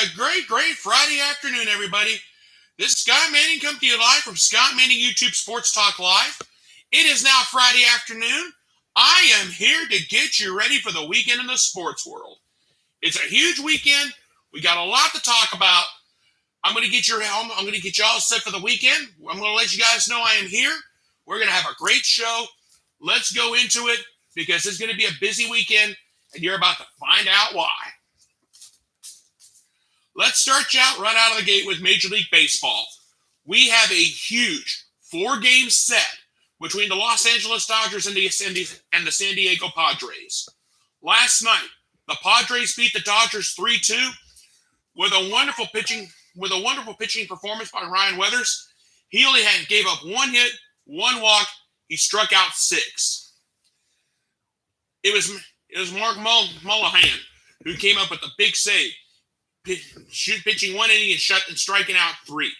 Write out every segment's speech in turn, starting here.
a great Friday afternoon, everybody. This is Scott Manning coming to you live from Scott Manning YouTube Sports Talk Live. It is now Friday afternoon. I am here to get you ready for the weekend in the sports world. It's a huge weekend. We got a lot to talk about. I'm going to get you all set for the weekend. I'm going to let you guys know I am here. We're going to have a great show. Let's go into it because it's going to be a busy weekend, and you're about to find out why. Let's start you out right out of the gate with Major League Baseball. We have a huge 4-game set between the Los Angeles Dodgers and the San Diego Padres. Last night, the Padres beat the Dodgers 3-2 with a wonderful pitching performance by Ryan Weathers. He only gave up 1 hit, 1 walk. He struck out 6. It was Mark Mullahan who came up with the big save, pitching 1 inning and striking out 3.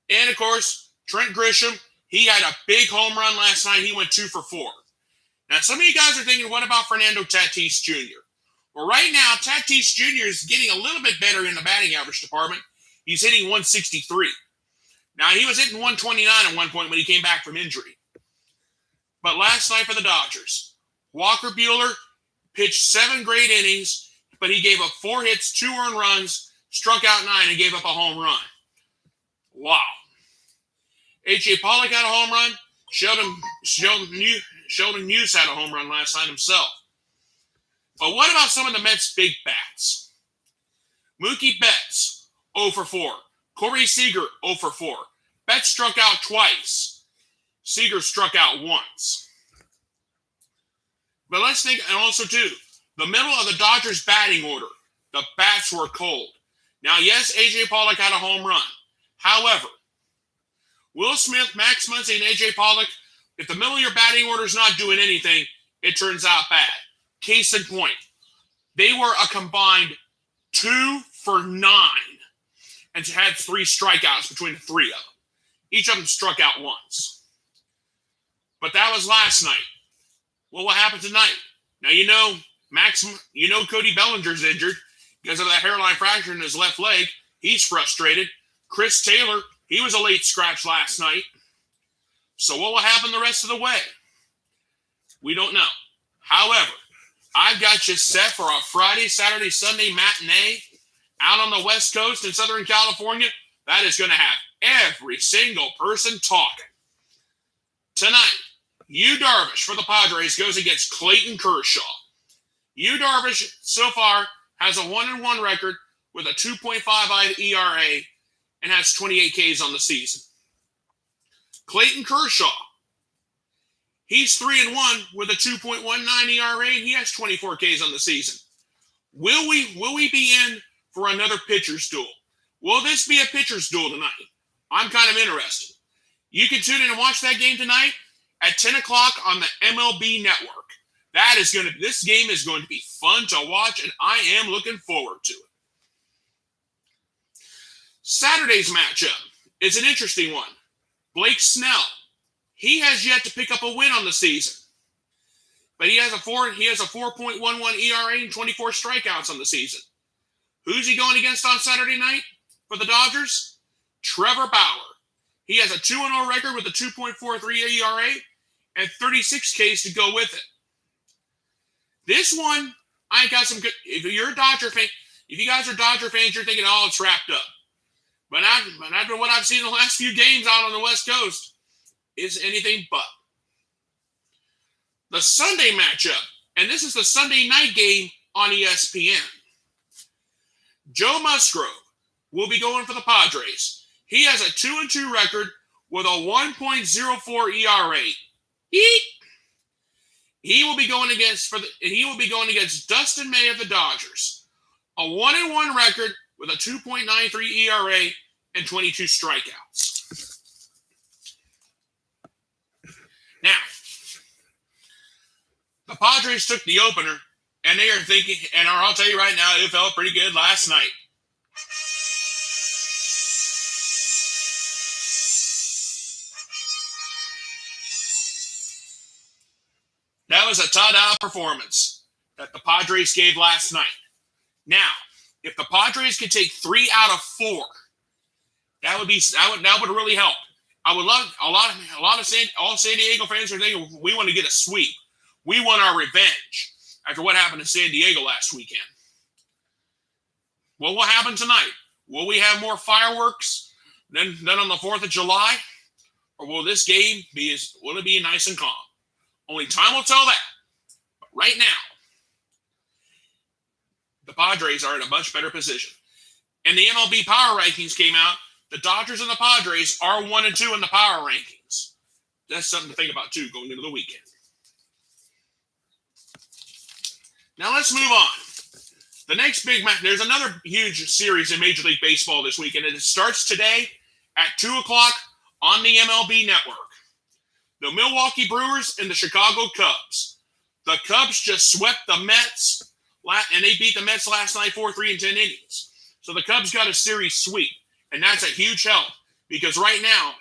And of course, Trent Grisham, he had a big home run last night. He went 2 for 4. Now, some of you guys are thinking, what about Fernando Tatis Jr.? Well, right now, Tatis Jr. is getting a little bit better in the batting average department. He's hitting 163. Now, he was hitting 129 at one point when he came back from injury. But last night for the Dodgers, Walker Buehler pitched 7 great innings, but he gave up 4 hits, 2 earned runs, struck out 9, and gave up a home run. Wow. A.J. Pollock had a home run. Sheldon Muse had a home run last night himself. But what about some of the Mets' big bats? Mookie Betts, 0 for 4. Corey Seager, 0 for 4. Betts struck out twice. Seager struck out once. But let's think, and also too, the middle of the Dodgers batting order, the bats were cold. Now, yes, A.J. Pollock had a home run. However, Will Smith, Max Muncy, and A.J. Pollock, if the middle of your batting order is not doing anything, it turns out bad. Case in point, they were a combined 2 for 9 and had 3 strikeouts between the 3 of them. Each of them struck out once. But that was last night. Well, what happened tonight? Now, Cody Bellinger's injured because of that hairline fracture in his left leg. He's frustrated. Chris Taylor, he was a late scratch last night. So what will happen the rest of the way? We don't know. However, I've got you set for a Friday, Saturday, Sunday matinee out on the West Coast in Southern California. That is going to have every single person talking. Tonight, Yu Darvish for the Padres goes against Clayton Kershaw. Yu Darvish so far has a 1-1 record with a 2.55 ERA and has 28 Ks on the season. Clayton Kershaw, he's 3-1 with a 2.19 ERA and he has 24 Ks on the season. Will we be in for another pitcher's duel? Will this be a pitcher's duel tonight? I'm kind of interested. You can tune in and watch that game tonight at 10 o'clock on the MLB Network. This game is going to be fun to watch, and I am looking forward to it. Saturday's matchup is an interesting one. Blake Snell, he has yet to pick up a win on the season, but he has a 4.11 ERA and 24 strikeouts on the season. Who's he going against on Saturday night for the Dodgers? Trevor Bauer. He has a 2-0 record with a 2.43 ERA and 36 Ks to go with it. This one, I got some good. If you're a Dodger fan, if you guys are Dodger fans, you're thinking, oh, it's wrapped up. But after what I've seen the last few games out on the West Coast, is anything but. The Sunday matchup, and this is the Sunday night game on ESPN. Joe Musgrove will be going for the Padres. He has a 2-2 record with a 1.04 ERA. He will be going against Dustin May of the Dodgers. A 1-1 record with a 2.93 ERA and 22 strikeouts. Now, the Padres took the opener, and they are thinking, and I'll tell you right now, it felt pretty good last night. That was a ta-da performance that the Padres gave last night. Now, If the Padres could take 3 out of 4, that would really help. I would love all San Diego fans are thinking we want to get a sweep. We want our revenge after what happened in San Diego last weekend. What will happen tonight? Will we have more fireworks than on the 4th of July? Or will this game be nice and calm? Only time will tell that. But right now, the Padres are in a much better position. And the MLB power rankings came out. The Dodgers and the Padres are 1 and 2 in the power rankings. That's something to think about, too, going into the weekend. Now let's move on. The next big match, there's another huge series in Major League Baseball this weekend, and it starts today at 2 o'clock on the MLB Network. The Milwaukee Brewers and the Chicago Cubs. The Cubs just swept the Mets, and they beat the Mets last night 4-3 in 10 innings. So the Cubs got a series sweep, and that's a huge help because right now,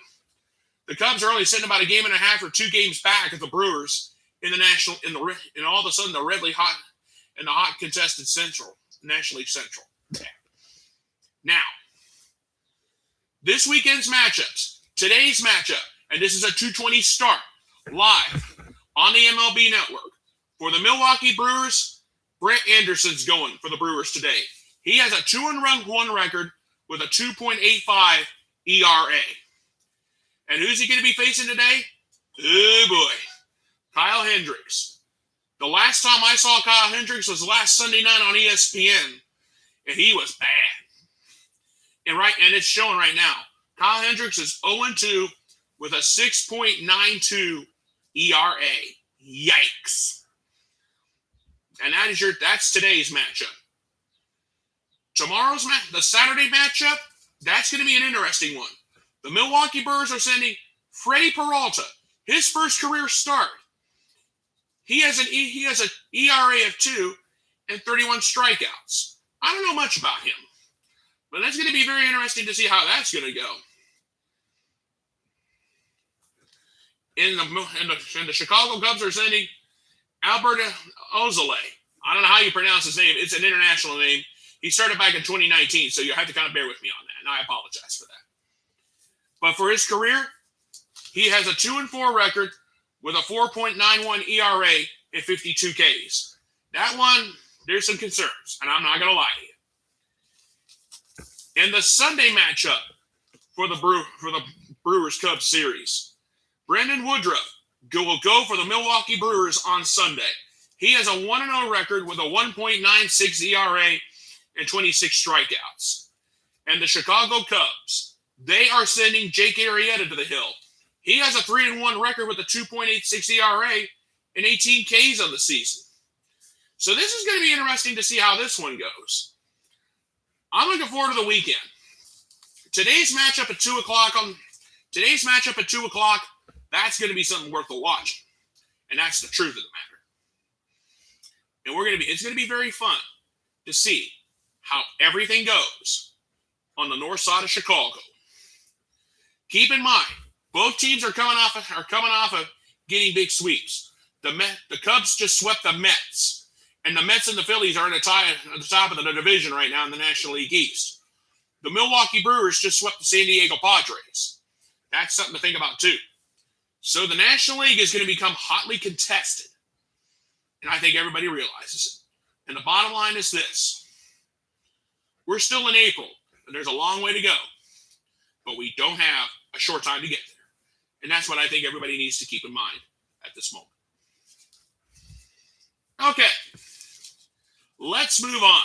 the Cubs are only sitting about a game and a half or 2 games back of the Brewers in the national, and all of a sudden, the redly hot and the hot contested National League Central. Now, this weekend's matchups, today's matchup, and this is a 2:20 start, live on the MLB Network. For the Milwaukee Brewers, Brett Anderson's going for the Brewers today. He has a 2-1 record with a 2.85 ERA. And who's he going to be facing today? Oh, boy. Kyle Hendricks. The last time I saw Kyle Hendricks was last Sunday night on ESPN, and he was bad. And it's showing right now. Kyle Hendricks is 0-2 with a 6.92 ERA. Yikes. And that's today's matchup. Tomorrow's the Saturday matchup, that's going to be an interesting one. The Milwaukee Brewers are sending Freddie Peralta, his first career start. He has an ERA of 2 and 31 strikeouts. I don't know much about him, but that's going to be very interesting to see how that's going to go. And the Chicago Cubs are sending Albert Ozole. I don't know how you pronounce his name. It's an international name. He started back in 2019, so you have to kind of bear with me on that, and I apologize for that. But for his career, he has a 2-4 record with a 4.91 ERA and 52 Ks. That one, there's some concerns, and I'm not going to lie to you. In the Sunday matchup for the Brewers-Cubs series, Brendan Woodruff will go for the Milwaukee Brewers on Sunday. He has a 1-0 record with a 1.96 ERA and 26 strikeouts. And the Chicago Cubs, they are sending Jake Arrieta to the hill. He has a 3-1 record with a 2.86 ERA and 18 Ks on the season. So this is going to be interesting to see how this one goes. I'm looking forward to the weekend. Today's matchup at 2 o'clock, that's going to be something worth a watch. And that's the truth of the matter. And it's going to be very fun to see how everything goes on the north side of Chicago. Keep in mind, both teams are coming off of getting big sweeps. The Cubs just swept the Mets, and the Mets and the Phillies are at the top of the division right now in the National League East. The Milwaukee Brewers just swept the San Diego Padres. That's something to think about too. So the National League is going to become hotly contested, and I think everybody realizes it. And the bottom line is this: we're still in April, and there's a long way to go, but we don't have a short time to get there. And that's what I think everybody needs to keep in mind at this moment. Okay, let's move on.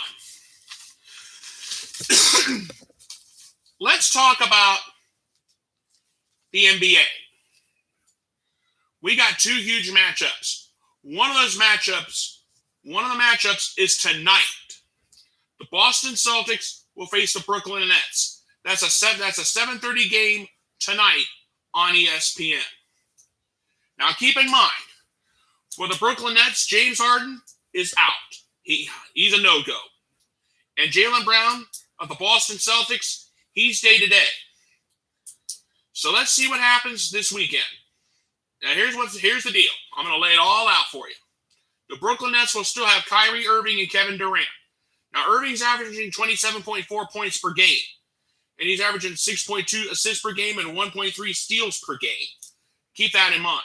Let's talk about the NBA. We got 2 huge matchups. One of the matchups is tonight. The Boston Celtics will face the Brooklyn Nets. That's a 7:30 game tonight on ESPN. Now keep in mind, for the Brooklyn Nets, James Harden is out. He's a no-go. And Jaylen Brown of the Boston Celtics, he's day-to-day. So let's see what happens this weekend. Now here's the deal. I'm going to lay it all out for you. The Brooklyn Nets will still have Kyrie Irving and Kevin Durant. Now, Irving's averaging 27.4 points per game, and he's averaging 6.2 assists per game and 1.3 steals per game. Keep that in mind.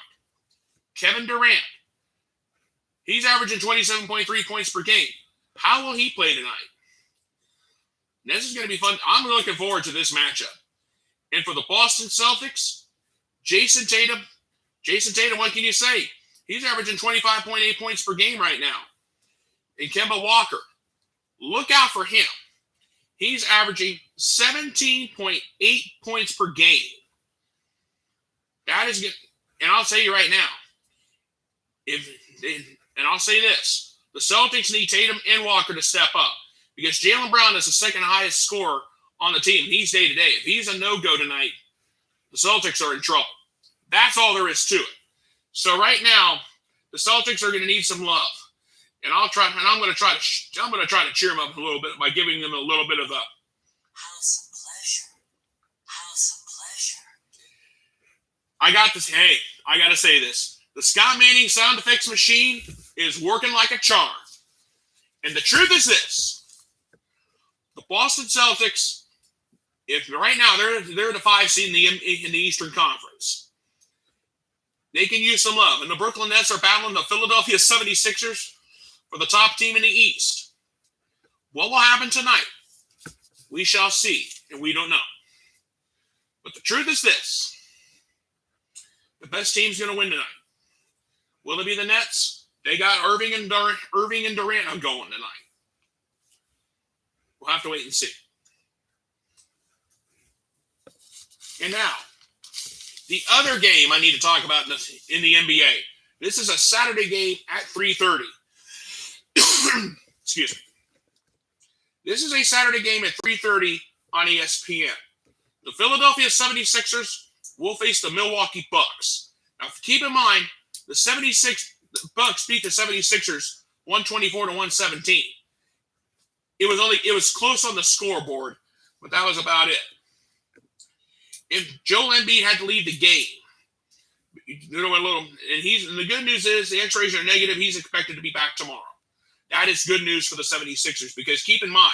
Kevin Durant, he's averaging 27.3 points per game. How will he play tonight? This is going to be fun. I'm looking forward to this matchup. And for the Boston Celtics, Jason Tatum, what can you say? He's averaging 25.8 points per game right now. And Kemba Walker, look out for him. He's averaging 17.8 points per game. That is good. And I'll tell you right now, and I'll say this, the Celtics need Tatum and Walker to step up because Jaylen Brown is the second highest scorer on the team. He's day-to-day. If he's a no-go tonight, the Celtics are in trouble. That's all there is to it. So right now, the Celtics are going to need some love. And I'm going to try to cheer them up a little bit by giving them a little bit of a house of pleasure. House of pleasure. I got to say this. The Scott Manning sound effects machine is working like a charm. And the truth is this. The Boston Celtics, if right now they're the 5 seed in the Eastern Conference. They can use some love. And the Brooklyn Nets are battling the Philadelphia 76ers for the top team in the East. What will happen tonight? We shall see, and we don't know. But the truth is this. The best team's going to win tonight. Will it be the Nets? They got Irving and Durant going tonight. We'll have to wait and see. And now, the other game I need to talk about in the NBA. This is a Saturday game at 3:30. Excuse me. This is a Saturday game at 3:30 on ESPN. The Philadelphia 76ers will face the Milwaukee Bucks. Now, keep in mind, the Bucks beat the 76ers 124-117. It was close on the scoreboard, but that was about it. If Joel Embiid had to leave the game, and the good news is the X-rays are negative. He's expected to be back tomorrow. That is good news for the 76ers because keep in mind,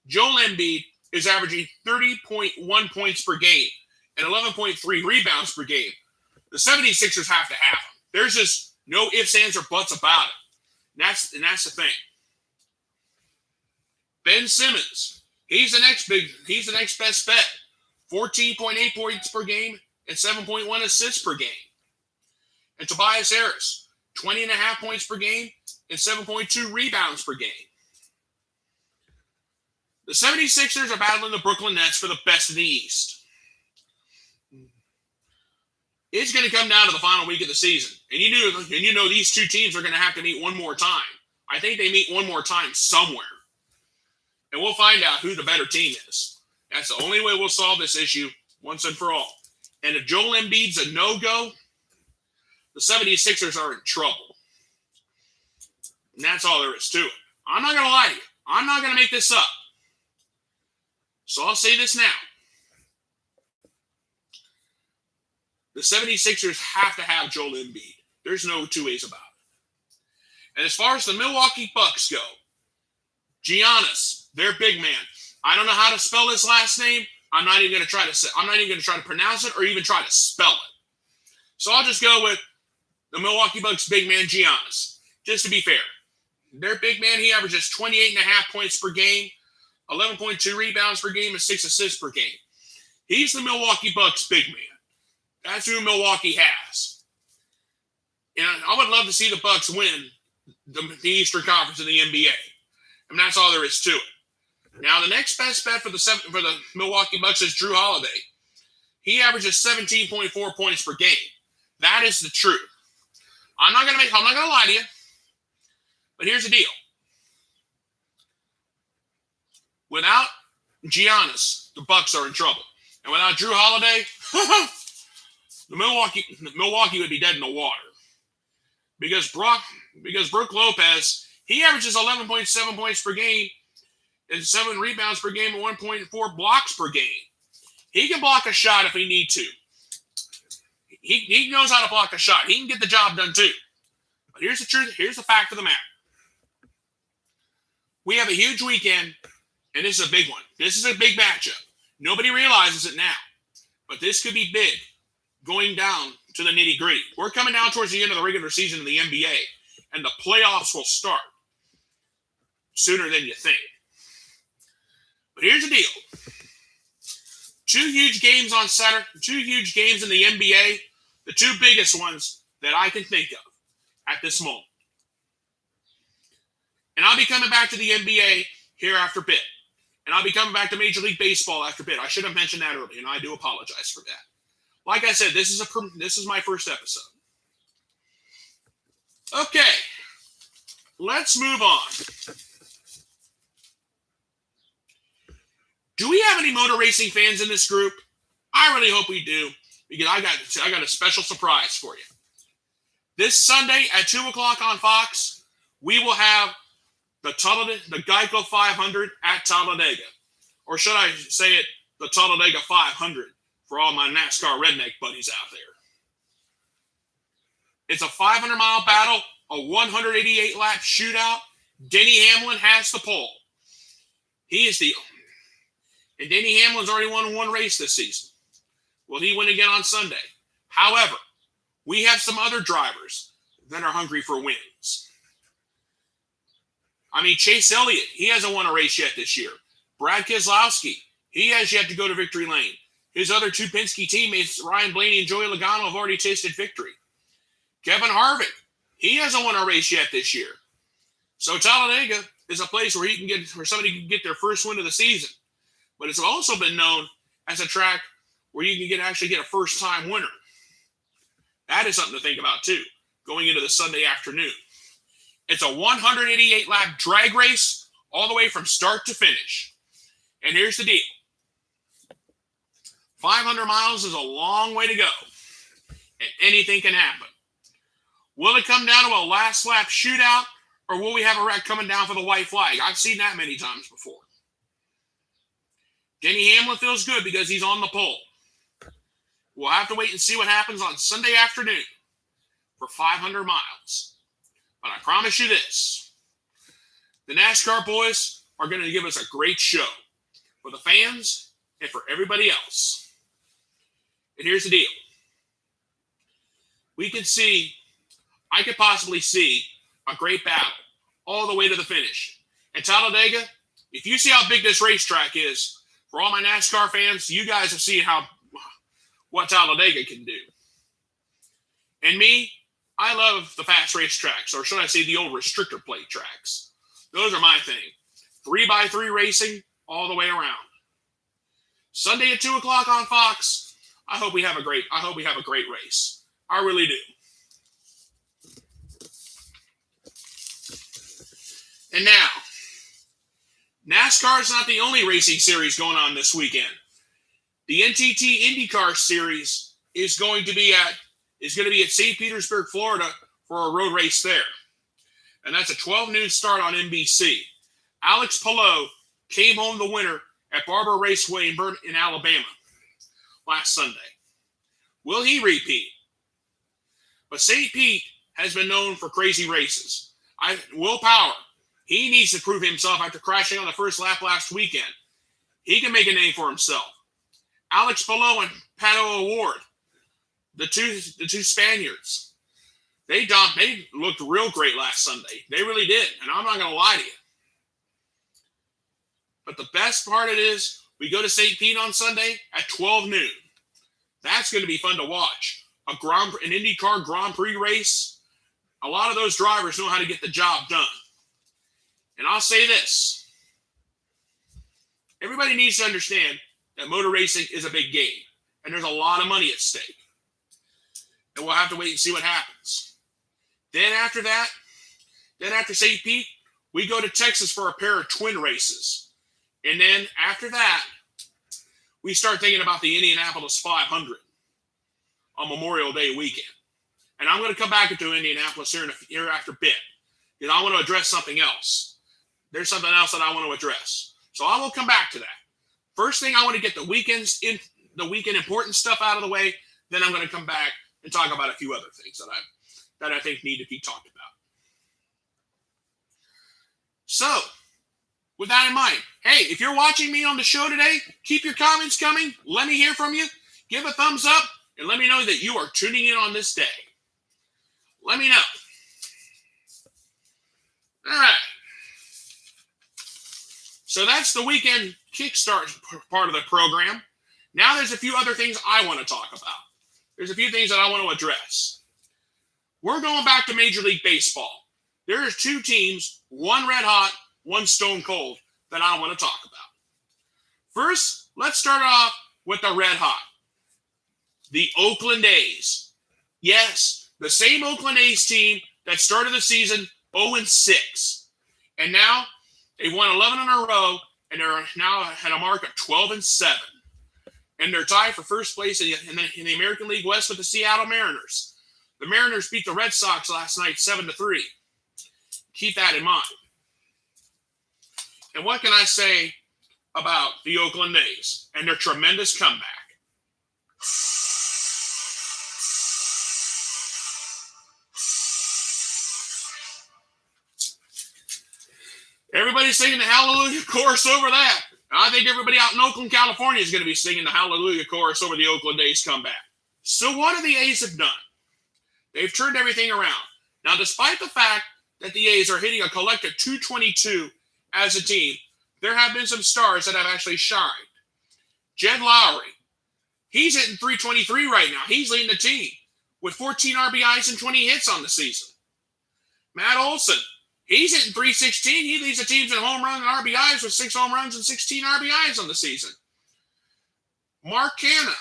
Joel Embiid is averaging 30.1 points per game and 11.3 rebounds per game. The 76ers have to have him. There's just no ifs, ands, or buts about it. And that's the thing. Ben Simmons, he's the next best bet. 14.8 points per game and 7.1 assists per game. And Tobias Harris, 20.5 points per game and 7.2 rebounds per game. The 76ers are battling the Brooklyn Nets for the best in the East. It's going to come down to the final week of the season. And you know these two teams are going to have to meet one more time. I think they meet one more time somewhere. And we'll find out who the better team is. That's the only way we'll solve this issue once and for all. And if Joel Embiid's a no-go, the 76ers are in trouble. And that's all there is to it. I'm not going to lie to you. I'm not going to make this up. So I'll say this now. The 76ers have to have Joel Embiid. There's no two ways about it. And as far as the Milwaukee Bucks go, Giannis, their big man. I don't know how to spell his last name. I'm not even going to try to pronounce it or even try to spell it. So I'll just go with the Milwaukee Bucks big man Giannis. Just to be fair. Their big man, he averages 28.5 points per game, 11.2 rebounds per game, and 6 assists per game. He's the Milwaukee Bucks big man. That's who Milwaukee has. And I would love to see the Bucks win the Eastern Conference in the NBA. And that's all there is to it. Now, the next best bet for the Milwaukee Bucks is Drew Holiday. He averages 17.4 points per game. That is the truth. I'm not gonna lie to you, but here's the deal. Without Giannis, the Bucks are in trouble, and without Drew Holiday, Milwaukee would be dead in the water. Because Brook Lopez, he averages 11.7 points per game and 7 rebounds per game and 1.4 blocks per game. He can block a shot if he need to. He knows how to block a shot. He can get the job done too. But here's the truth. Here's the fact of the matter. We have a huge weekend, and this is a big one. This is a big matchup. Nobody realizes it now, but this could be big going down to the nitty-gritty. We're coming down towards the end of the regular season in the NBA, and the playoffs will start sooner than you think. But here's the deal. 2 huge games on Saturday, 2 huge games in the NBA, the 2 biggest ones that I can think of at this moment. And I'll be coming back to the NBA here after a bit. And I'll be coming back to Major League Baseball after a bit. I should have mentioned that earlier, and I do apologize for that. Like I said, this is my first episode. Okay, let's move on. Do we have any motor racing fans in this group? I really hope we do, because I got a special surprise for you. This Sunday at 2 o'clock on Fox, we will have the Geico 500 at Talladega. Or should I say it, the Talladega 500 for all my NASCAR redneck buddies out there. It's a 500-mile battle, a 188-lap shootout. Denny Hamlin has the pole. And Denny Hamlin's already won 1 race this season. Will he win again on Sunday? However, we have some other drivers that are hungry for wins. I mean, Chase Elliott, he hasn't won a race yet this year. Brad Keselowski, he has yet to go to victory lane. His other 2 Penske teammates, Ryan Blaney and Joey Logano, have already tasted victory. Kevin Harvick, he hasn't won a race yet this year. So Talladega is a place where somebody can get their first win of the season. But it's also been known as a track where you can actually get a first-time winner. That is something to think about, too, going into the Sunday afternoon. It's a 188-lap drag race all the way from start to finish. And here's the deal. 500 miles is a long way to go, and anything can happen. Will it come down to a last lap shootout, or will we have a wreck coming down for the white flag? I've seen that many times before. Denny Hamlin feels good because he's on the pole. We'll have to wait and see what happens on Sunday afternoon for 500 miles. But I promise you this. The NASCAR boys are going to give us a great show for the fans and for everybody else. And here's the deal. I could possibly see a great battle all the way to the finish. And Talladega, if you see how big this racetrack is, for all my NASCAR fans, you guys have seen what Talladega can do. And me, I love the fast race tracks, or should I say the old restrictor plate tracks. Those are my thing. 3x3 racing all the way around. Them at 2 o'clock on Fox. I hope we have a great race. I really do. And now, NASCAR is not the only racing series going on this weekend. The NTT IndyCar Series is going to be at St. Petersburg, Florida, for a road race there. And that's a 12 noon start on NBC. Alex Palou came home the winner at Barber Raceway in Alabama last Sunday. Will he repeat? But St. Pete has been known for crazy races. Will Power, he needs to prove himself after crashing on the first lap last weekend. He can make a name for himself. Alex Palou and Pato O'Ward, the two Spaniards, they looked real great last Sunday. They really did, and I'm not going to lie to you. But the best part of it is we go to St. Pete on Sunday at 12 noon. That's going to be fun to watch. An IndyCar Grand Prix race. A lot of those drivers know how to get the job done. And I'll say this. Everybody needs to understand that motor racing is a big game. And there's a lot of money at stake. And we'll have to wait and see what happens. Then after St. Pete, we go to Texas for a pair of twin races. And then after that, we start thinking about the Indianapolis 500 on Memorial Day weekend. And I'm going to come back into Indianapolis here after a bit, because I want to address something else. There's something else that I want to address. So I will come back to that. First thing, I want to get the weekend important stuff out of the way. Then I'm going to come back and talk about a few other things that I think need to be talked about. So, with that in mind, hey, if you're watching me on the show today, keep your comments coming. Let me hear from you. Give a thumbs up and let me know that you are tuning in on this day. Let me know. All right. So that's the weekend kickstart part of the program. Now there's a few other things I want to talk about. There's a few things that I want to address. We're going back to Major League Baseball. There's two teams, one red hot, one stone cold, that I want to talk about. First, let's start off with the red hot. The Oakland A's. Yes, the same Oakland A's team that started the season 0-6. And now they've won 11 in a row, and they're now at a mark of 12-7. And they're tied for first place in the American League West with the Seattle Mariners. The Mariners beat the Red Sox last night 7-3. Keep that in mind. And what can I say about the Oakland A's and their tremendous comeback? Everybody's singing the Hallelujah chorus over that. I think everybody out in Oakland, California is going to be singing the Hallelujah chorus over the Oakland A's comeback. So what do the A's have done? They've turned everything around. Now, despite the fact that the A's are hitting a collective 222 as a team, there have been some stars that have actually shined. Jed Lowry, he's hitting 323 right now. He's leading the team with 14 RBIs and 20 hits on the season. Matt Olson, he's hitting 316. He leads the teams in home runs and RBIs with 6 home runs and 16 RBIs on the season. Mark Canha,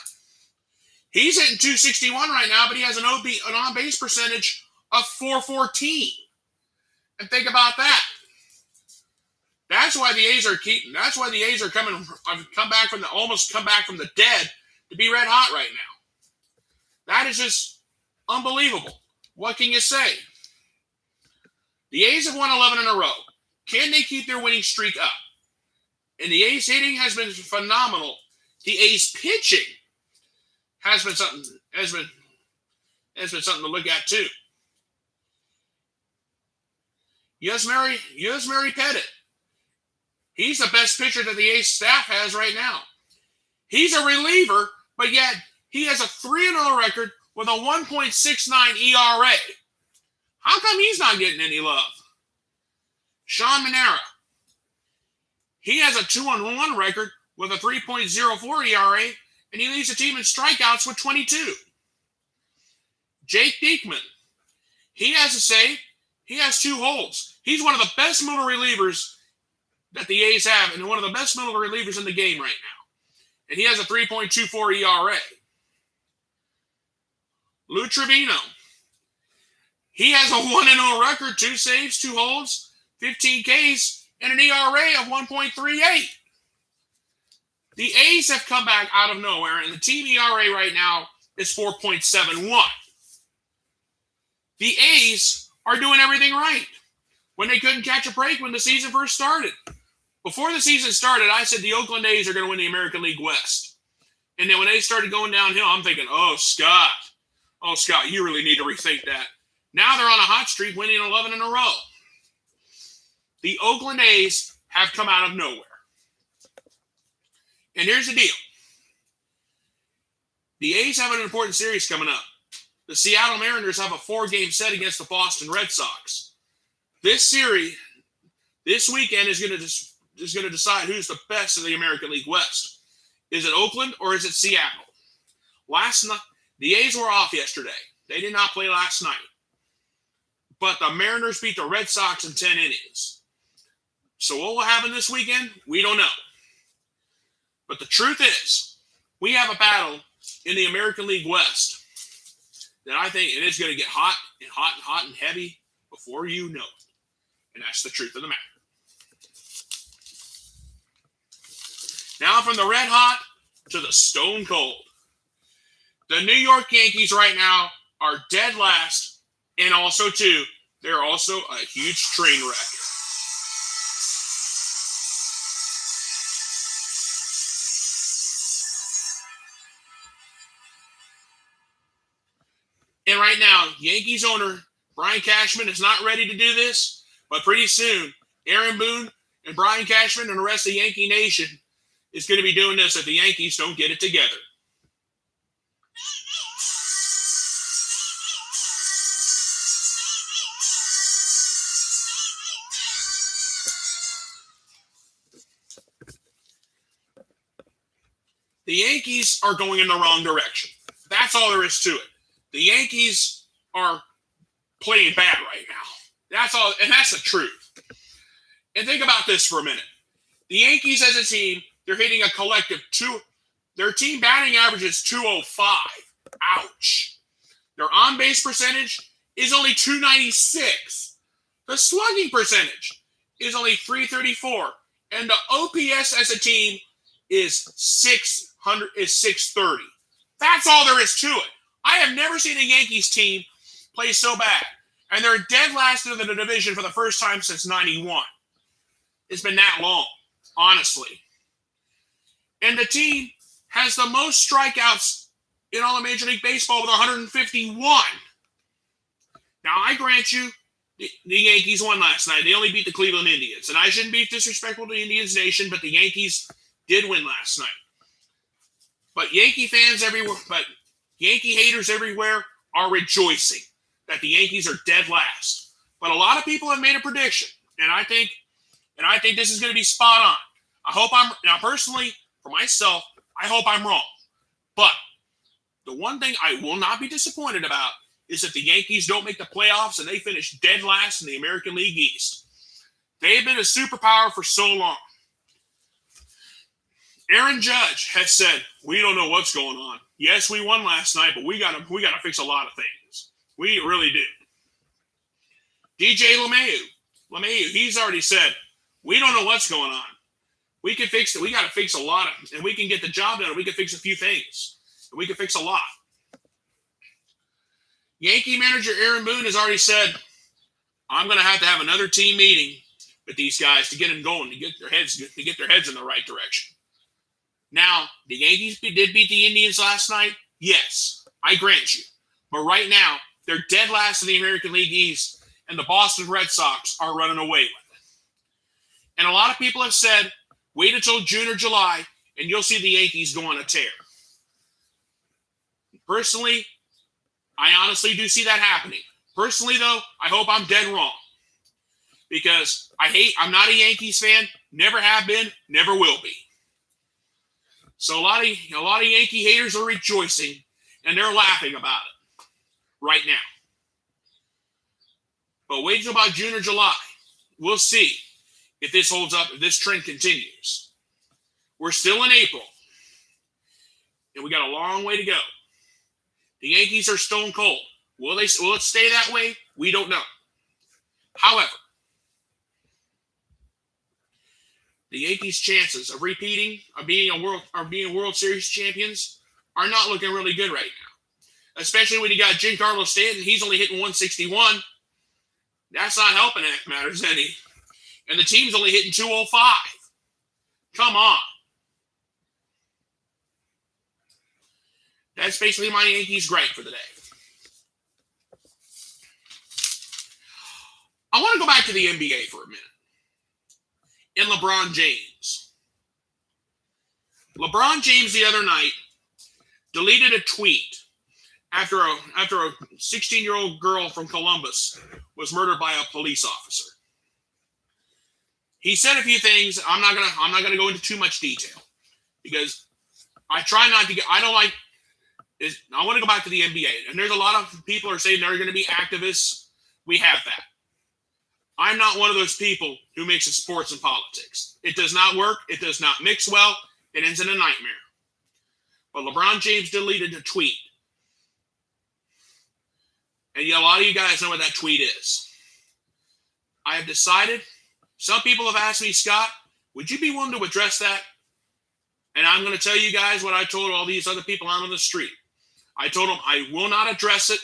he's hitting 261 right now, but he has an on-base percentage of 414. And think about that. That's why the A's are come back from the dead to be red hot right now. That is just unbelievable. What can you say? The A's have won 11 in a row. Can they keep their winning streak up? And the A's hitting has been phenomenal. The A's pitching has been something to look at too. Yusmery Pettit. He's the best pitcher that the A's staff has right now. He's a reliever, but yet he has a 3-0 record with a 1.69 ERA. How come he's not getting any love? Sean Manera. He has a 2-1 record with a 3.04 ERA, and he leads the team in strikeouts with 22. Jake Diekman. He has a save. He has 2 holds. He's one of the best middle relievers that the A's have, and one of the best middle relievers in the game right now. And he has a 3.24 ERA. Lou Trevino. He has a 1-0 record, 2 saves, 2 holds, 15 Ks, and an ERA of 1.38. The A's have come back out of nowhere, and the team ERA right now is 4.71. The A's are doing everything right when they couldn't catch a break when the season first started. Before the season started, I said the Oakland A's are going to win the American League West. And then when they started going downhill, I'm thinking, oh, Scott, you really need to rethink that. Now they're on a hot streak, winning 11 in a row. The Oakland A's have come out of nowhere. And here's the deal. The A's have an important series coming up. The Seattle Mariners have a 4-game set against the Boston Red Sox. This series, this weekend, is going to decide who's the best in the American League West. Is it Oakland or is it Seattle? Last night, the A's were off yesterday. They did not play last night. But the Mariners beat the Red Sox in 10 innings. So what will happen this weekend? We don't know. But the truth is, we have a battle in the American League West that I think it is going to get hot and hot and hot and heavy before you know it. And that's the truth of the matter. Now from the red hot to the stone cold. The New York Yankees right now are dead last, and also too, they're also a huge train wreck. And right now, Yankees owner Brian Cashman is not ready to do this, but pretty soon, Aaron Boone And Brian Cashman and the rest of the Yankee Nation is going to be doing this if the Yankees don't get it together. The Yankees are going in the wrong direction. That's all there is to it. The Yankees are playing bad right now. That's all, and that's the truth. And think about this for a minute. The Yankees as a team, they're hitting a collective their team batting average is 205. Ouch. Their on-base percentage is only 296. The slugging percentage is only 334. And the OPS as a team is 630. That's all there is to it. I have never seen a Yankees team play so bad. And they're dead last in the division for the first time since 91. It's been that long, honestly. And the team has the most strikeouts in all of Major League Baseball with 151. Now, I grant you, the Yankees won last night. They only beat the Cleveland Indians. And I shouldn't be disrespectful to the Indians Nation, but the Yankees did win last night. But Yankee fans everywhere, but Yankee haters everywhere are rejoicing that the Yankees are dead last. But a lot of people have made a prediction, and I think this is going to be spot on. Now personally, for myself, I hope I'm wrong. But the one thing I will not be disappointed about is if the Yankees don't make the playoffs and they finish dead last in the American League East. They've been a superpower for so long. Aaron Judge has said, we don't know what's going on. Yes, we won last night, but we got to fix a lot of things. We really do. DJ LeMahieu, he's already said, we don't know what's going on. We can fix it. We got to fix a lot of, and we can get the job done. We can fix a few things. And we can fix a lot. Yankee manager Aaron Boone has already said, I'm going to have another team meeting with these guys to get them going, to get their heads in the right direction. Now, the Yankees did beat the Indians last night. Yes, I grant you. But right now, they're dead last in the American League East, and the Boston Red Sox are running away with it. And a lot of people have said, wait until June or July, and you'll see the Yankees go on a tear. Personally, I honestly do see that happening. Personally, though, I hope I'm dead wrong. Because I'm not a Yankees fan, never have been, never will be. So a lot of Yankee haters are rejoicing, and they're laughing about it right now. But wait until about June or July. We'll see if this holds up, if this trend continues. We're still in April, and we got a long way to go. The Yankees are stone cold. Will it stay that way? We don't know. However, the Yankees' chances of repeating, of being World Series champions, are not looking really good right now. Especially when you got Giancarlo Stanton, he's only hitting 161. That's not helping matters any. And the team's only hitting 205. Come on. That's basically my Yankees gripe for the day. I want to go back to the NBA for a minute. And LeBron James. LeBron James the other night deleted a tweet after a 16-year-old girl from Columbus was murdered by a police officer. He said a few things. I'm not gonna go into too much detail because I try not to get. I don't like. I want to go back to the NBA, and there's a lot of people are saying they're going to be activists. We have that. I'm not one of those people who mixes sports and politics. It does not work. It does not mix well. It ends in a nightmare. But LeBron James deleted a tweet. And a lot of you guys know what that tweet is. I have decided, some people have asked me, Scott, would you be willing to address that? And I'm going to tell you guys what I told all these other people out on the street. I told them I will not address it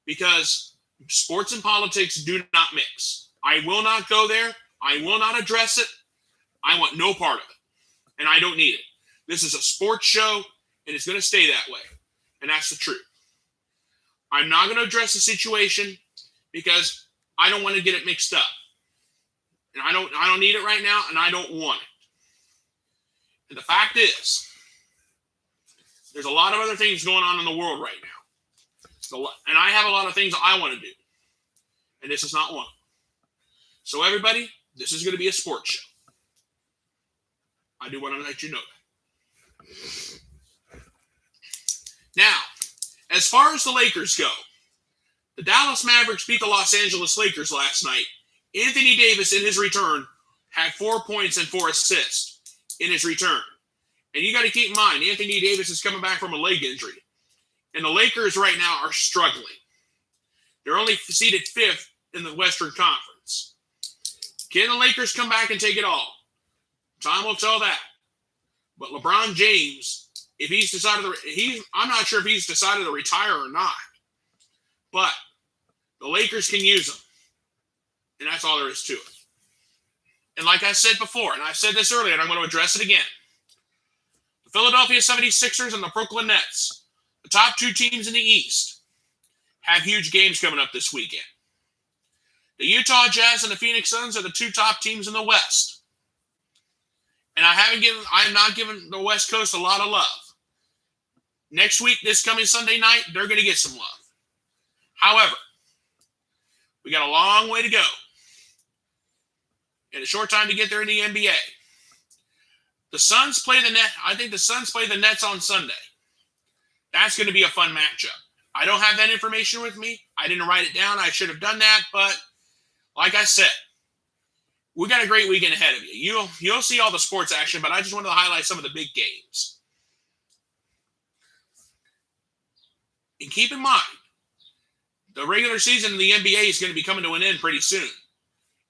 because sports and politics do not mix. I will not go there. I will not address it. I want no part of it. And I don't need it. This is a sports show, and it's going to stay that way. And that's the truth. I'm not going to address the situation because I don't want to get it mixed up. And I don't need it right now, and I don't want it. And the fact is, there's a lot of other things going on in the world right now. And I have a lot of things I want to do. And this is not one of them. So everybody, this is going to be a sports show. I do want to let you know that. Now, as far as the Lakers go, the Dallas Mavericks beat the Los Angeles Lakers last night. Anthony Davis, in his return, had 4 points and 4 assists in his return. And you got to keep in mind, Anthony Davis is coming back from a leg injury. And the Lakers right now are struggling. They're only seeded 5th in the Western Conference. Can the Lakers come back and take it all? Time will tell that. But LeBron James, if he's decided I'm not sure if he's decided to retire or not. But the Lakers can use him. And that's all there is to it. And like I said before, and I said this earlier, and I'm going to address it again. The Philadelphia 76ers and the Brooklyn Nets, the top 2 teams in the East, have huge games coming up this weekend. The Utah Jazz and the Phoenix Suns are the 2 top teams in the West. And I am not giving the West Coast a lot of love. Next week, this coming Sunday night, they're going to get some love. However, we got a long way to go. And a short time to get there in the NBA. The Suns play the Nets. I think the Suns play the Nets on Sunday. That's going to be a fun matchup. I don't have that information with me. I didn't write it down. I should have done that. But like I said, we got a great weekend ahead of you. You'll see all the sports action, but I just wanted to highlight some of the big games. And keep in mind, the regular season in the NBA is going to be coming to an end pretty soon.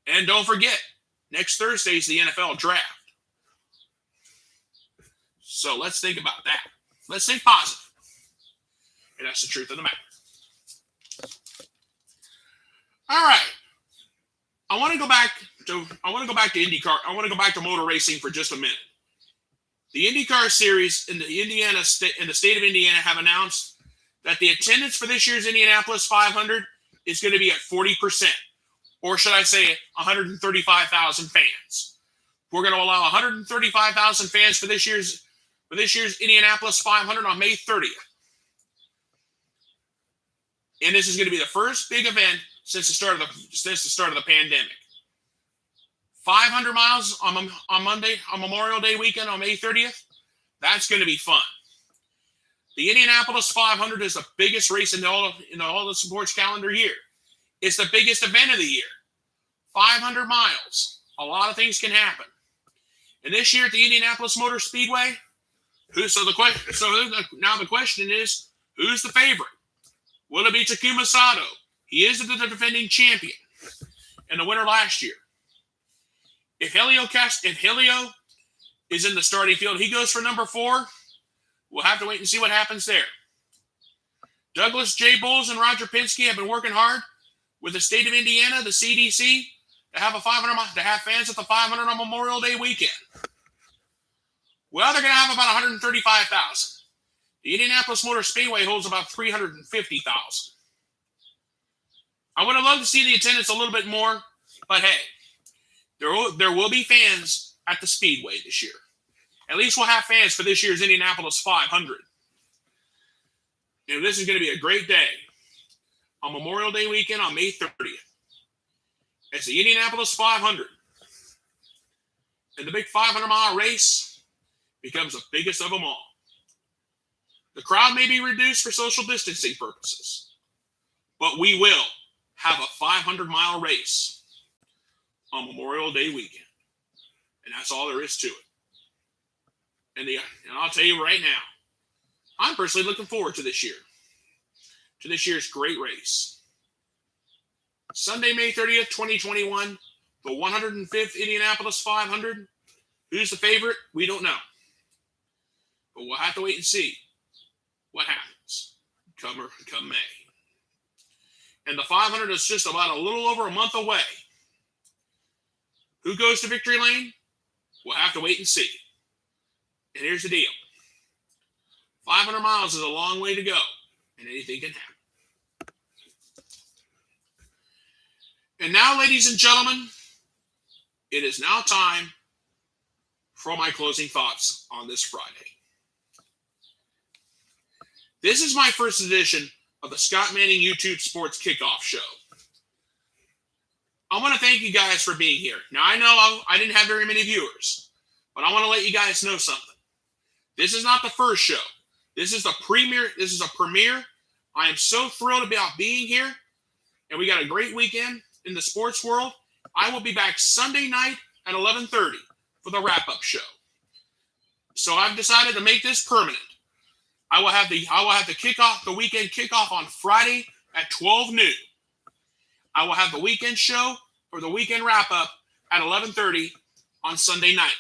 And don't forget, next Thursday is the NFL draft. So let's think about that. Let's think positive. And that's the truth of the matter. All right. I want to go back to IndyCar. I want to go back to motor racing for just a minute. The IndyCar series in the state of Indiana have announced that the attendance for this year's Indianapolis 500 is going to be at 40%, or should I say 135,000 fans. We're going to allow 135,000 fans for this year's Indianapolis 500 on May 30th. And this is going to be the first big event since the start of the pandemic. 500 miles on Monday, on Memorial Day weekend on May 30th. That's going to be fun. The Indianapolis 500 is the biggest race in all the sports calendar year. It's the biggest event of the year. 500 miles. A lot of things can happen. And this year at the Indianapolis Motor Speedway, now the question is, who's the favorite? Will it be Takuma Sato? He is the defending champion and the winner last year. If Helio is in the starting field, he goes for number 4. We'll have to wait and see what happens there. Douglas J. Bowles and Roger Penske have been working hard with the state of Indiana, the CDC, to have fans at the 500 on Memorial Day weekend. Well, they're going to have about 135,000. The Indianapolis Motor Speedway holds about 350,000. I would have loved to see the attendance a little bit more, but hey, there will be fans at the Speedway this year. At least we'll have fans for this year's Indianapolis 500. And this is going to be a great day on Memorial Day weekend on May 30th. It's the Indianapolis 500. And the big 500-mile race becomes the biggest of them all. The crowd may be reduced for social distancing purposes, but we will have a 500-mile race on Memorial Day weekend. And that's all there is to it. And I'll tell you right now, I'm personally looking forward to this year's great race. Sunday, May 30th, 2021, the 105th Indianapolis 500. Who's the favorite? We don't know. But we'll have to wait and see what happens come May. And the 500 is just about a little over a month away. Who goes to victory lane? We'll have to wait and see. And here's the deal. 500 miles is a long way to go, and anything can happen. And now, ladies and gentlemen, it is now time for my closing thoughts on this Friday. This is my first edition of the Scott Manning YouTube Sports Kickoff Show. I want to thank you guys for being here. Now, I know I didn't have very many viewers, but I want to let you guys know something. This is not the first show. This is the premiere. This is a premiere. I am so thrilled about being here, and we got a great weekend in the sports world. I will be back Sunday night at 11:30 for the wrap-up show. So I've decided to make this permanent. I will have the weekend kickoff on Friday at 12 noon. I will have the weekend show or the weekend wrap-up at 11:30 on Sunday night.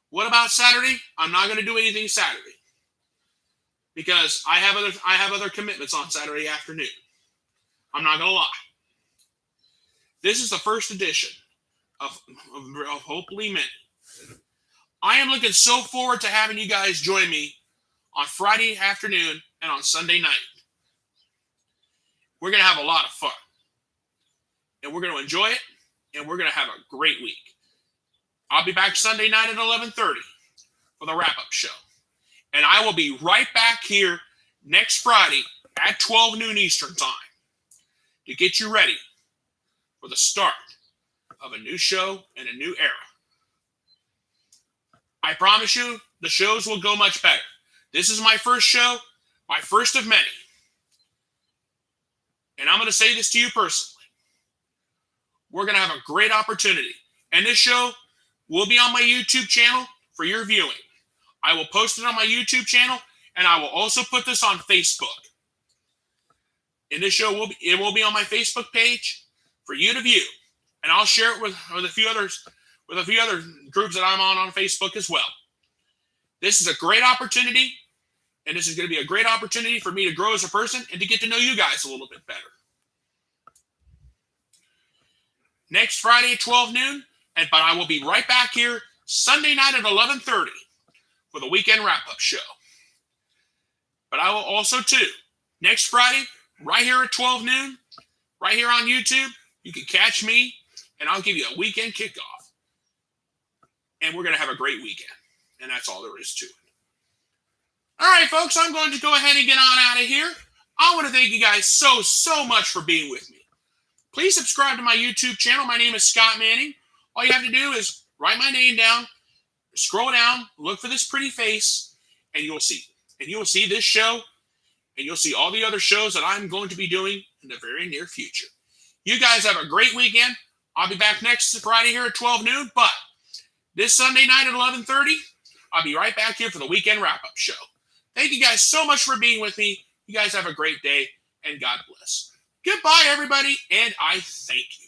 What about Saturday? I'm not going to do anything Saturday because I have other commitments on Saturday afternoon. I'm not going to lie. This is the first edition of hopefully many. I am looking so forward to having you guys join me on Friday afternoon and on Sunday night. We're going to have a lot of fun. And we're going to enjoy it. And we're going to have a great week. I'll be back Sunday night at 11:30 for the wrap-up show. And I will be right back here next Friday at 12 noon Eastern time to get you ready for the start of a new show and a new era. I promise you, the shows will go much better. This is my first show, my first of many. And I'm going to say this to you personally. We're going to have a great opportunity. And this show will be on my YouTube channel for your viewing. I will post it on my YouTube channel, and I will also put this on Facebook. And this show will be on my Facebook page for you to view. And I'll share it with a few other groups that I'm on Facebook as well. This is a great opportunity, and this is going to be a great opportunity for me to grow as a person and to get to know you guys a little bit better. Next Friday at 12 noon, but I will be right back here Sunday night at 11:30 for the weekend wrap-up show. But I will also, too, next Friday, right here at 12 noon, right here on YouTube, you can catch me, and I'll give you a weekend kickoff. And we're going to have a great weekend. And that's all there is to it. All right, folks, I'm going to go ahead and get on out of here. I want to thank you guys so much for being with me. Please subscribe to my YouTube channel. My name is Scott Manning. All you have to do is write my name down, scroll down, look for this pretty face, and you'll see. And you'll see this show, and you'll see all the other shows that I'm going to be doing in the very near future. You guys have a great weekend. I'll be back next Friday here at 12 noon, but this Sunday night at 11:30, I'll be right back here for the weekend wrap-up show. Thank you guys so much for being with me. You guys have a great day, and God bless. Goodbye, everybody, and I thank you.